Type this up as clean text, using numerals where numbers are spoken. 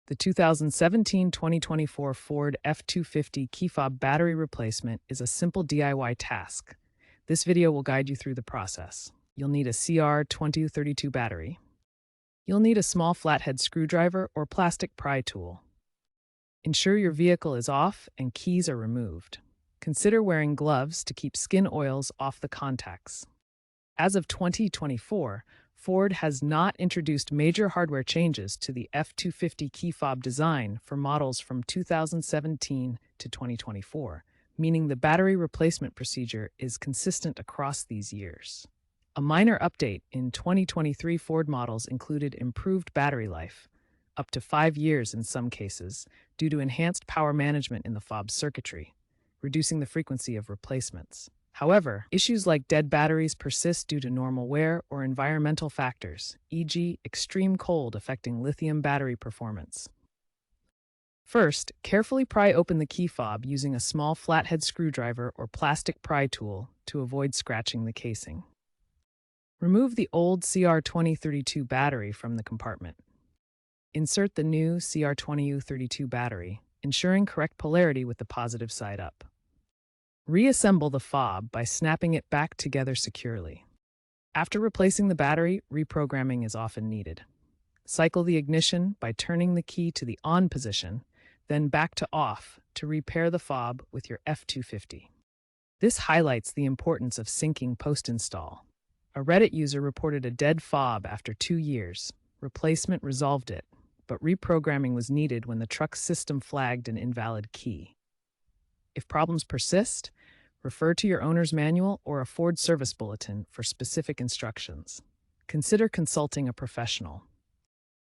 The 2017-2024 Ford F-250 key fob battery replacement is a simple DIY task. This video will guide you through the process. You'll need a CR2032 battery. You'll need a small flathead screwdriver or plastic pry tool. Ensure your vehicle is off and keys are removed. Consider wearing gloves to keep skin oils off the contacts. As of 2024, Ford has not introduced major hardware changes to the F-250 key fob design for models from 2017 to 2024, meaning the battery replacement procedure is consistent across these years. A minor update in 2023 Ford models included improved battery life, up to 5 years in some cases, due to enhanced power management in the fob circuitry, reducing the frequency of replacements. However, issues like dead batteries persist due to normal wear or environmental factors, e.g., extreme cold affecting lithium battery performance. First, carefully pry open the key fob using a small flathead screwdriver or plastic pry tool to avoid scratching the casing. Remove the old CR2032 battery from the compartment. Insert the new CR2032 battery, ensuring correct polarity with the positive side up. Reassemble the fob by snapping it back together securely. After replacing the battery, reprogramming is often needed. Cycle the ignition by turning the key to the on position, then back to off to repair the fob with your F-250. This highlights the importance of syncing post-install. A Reddit user reported a dead fob after 2 years. Replacement resolved it, but reprogramming was needed when the truck's system flagged an invalid key. If problems persist, refer to your owner's manual or a Ford service bulletin for specific instructions. Consider consulting a professional.